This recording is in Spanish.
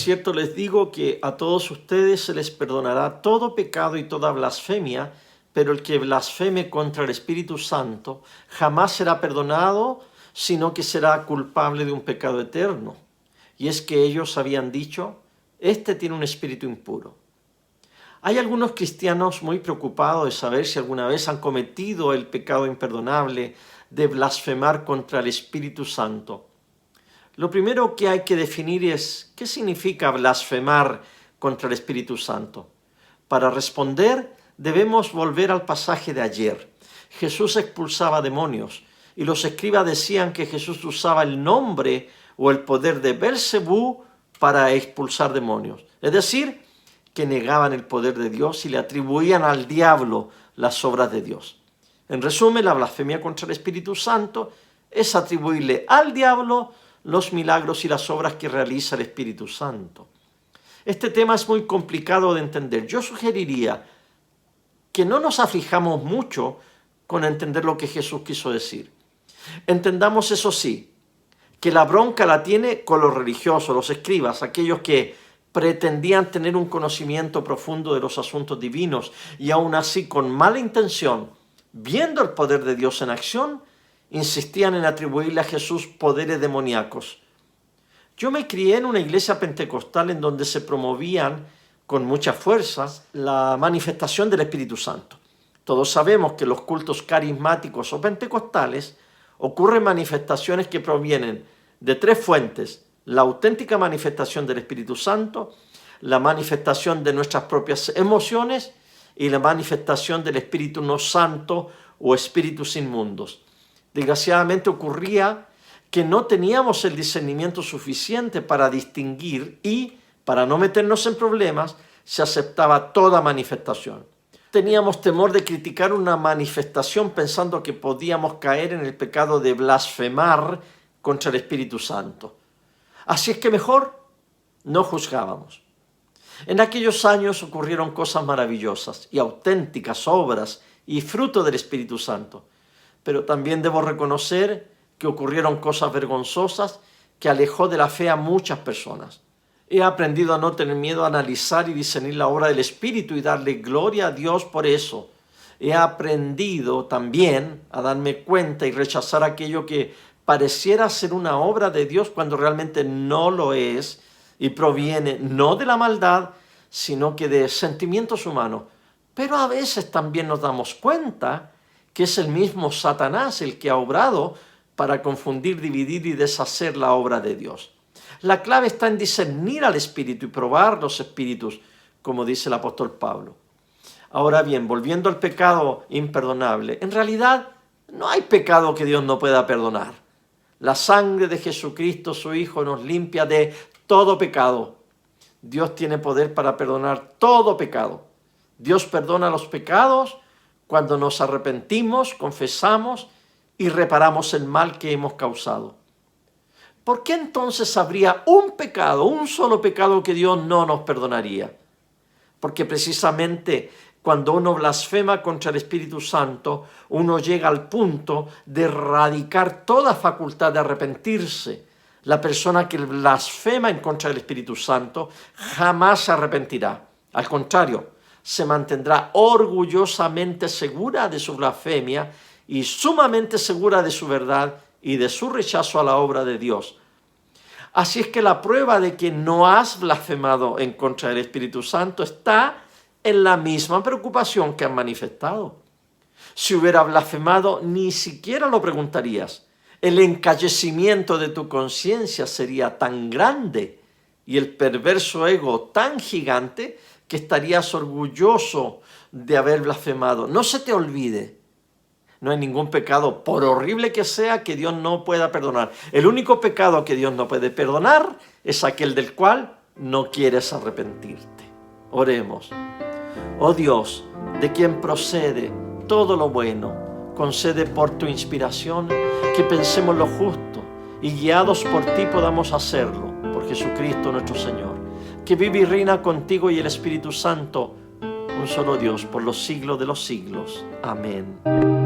cierto les digo que a todos ustedes se les perdonará todo pecado y toda blasfemia, pero el que blasfeme contra el Espíritu Santo jamás será perdonado, sino que será culpable de un pecado eterno. Y es que ellos habían dicho, este tiene un espíritu impuro. Hay algunos cristianos muy preocupados de saber si alguna vez han cometido el pecado imperdonable de blasfemar contra el Espíritu Santo. Lo primero que hay que definir es ¿qué significa blasfemar contra el Espíritu Santo? Para responder debemos volver al pasaje de ayer. Jesús expulsaba demonios y los escribas decían que Jesús usaba el nombre o el poder de Belcebú para expulsar demonios. Es decir, que negaban el poder de Dios y le atribuían al diablo las obras de Dios. En resumen, la blasfemia contra el Espíritu Santo es atribuirle al diablo los milagros y las obras que realiza el Espíritu Santo. Este tema es muy complicado de entender. Yo sugeriría que no nos aflijamos mucho con entender lo que Jesús quiso decir. Entendamos, eso sí, que la bronca la tiene con los religiosos, los escribas, aquellos que pretendían tener un conocimiento profundo de los asuntos divinos y aún así con mala intención, viendo el poder de Dios en acción, insistían en atribuirle a Jesús poderes demoníacos. Yo me crié en una iglesia pentecostal en donde se promovían con mucha fuerza la manifestación del Espíritu Santo. Todos sabemos que en los cultos carismáticos o pentecostales ocurren manifestaciones que provienen de tres fuentes: la auténtica manifestación del Espíritu Santo, la manifestación de nuestras propias emociones y la manifestación del Espíritu no santo o espíritus inmundos. Desgraciadamente ocurría que no teníamos el discernimiento suficiente para distinguir y, para no meternos en problemas, se aceptaba toda manifestación. Teníamos temor de criticar una manifestación pensando que podíamos caer en el pecado de blasfemar contra el Espíritu Santo. Así es que mejor no juzgábamos. En aquellos años ocurrieron cosas maravillosas y auténticas obras y fruto del Espíritu Santo. Pero también debo reconocer que ocurrieron cosas vergonzosas que alejó de la fe a muchas personas. He aprendido a no tener miedo a analizar y discernir la obra del Espíritu y darle gloria a Dios por eso. He aprendido también a darme cuenta y rechazar aquello que pareciera ser una obra de Dios cuando realmente no lo es y proviene no de la maldad, sino que de sentimientos humanos. Pero a veces también nos damos cuenta que es el mismo Satanás el que ha obrado para confundir, dividir y deshacer la obra de Dios. La clave está en discernir al Espíritu y probar los espíritus, como dice el apóstol Pablo. Ahora bien, volviendo al pecado imperdonable, en realidad no hay pecado que Dios no pueda perdonar. La sangre de Jesucristo, su Hijo, nos limpia de todo pecado. Dios tiene poder para perdonar todo pecado. Dios perdona los pecados cuando nos arrepentimos, confesamos y reparamos el mal que hemos causado. ¿Por qué entonces habría un pecado, un solo pecado que Dios no nos perdonaría? Porque precisamente cuando uno blasfema contra el Espíritu Santo, uno llega al punto de erradicar toda facultad de arrepentirse. La persona que blasfema en contra del Espíritu Santo jamás se arrepentirá. Al contrario, se mantendrá orgullosamente segura de su blasfemia y sumamente segura de su verdad y de su rechazo a la obra de Dios. Así es que la prueba de que no has blasfemado en contra del Espíritu Santo está en la misma preocupación que han manifestado. Si hubiera blasfemado, ni siquiera lo preguntarías. El encallecimiento de tu conciencia sería tan grande y el perverso ego tan gigante que estarías orgulloso de haber blasfemado. No se te olvide, no hay ningún pecado, por horrible que sea, que Dios no pueda perdonar. El único pecado que Dios no puede perdonar es aquel del cual no quieres arrepentirte. Oremos. Oh Dios, de quien procede todo lo bueno, concede por tu inspiración que pensemos lo justo y guiados por ti podamos hacerlo, por Jesucristo nuestro Señor, que vive y reina contigo y el Espíritu Santo, un solo Dios, por los siglos de los siglos. Amén.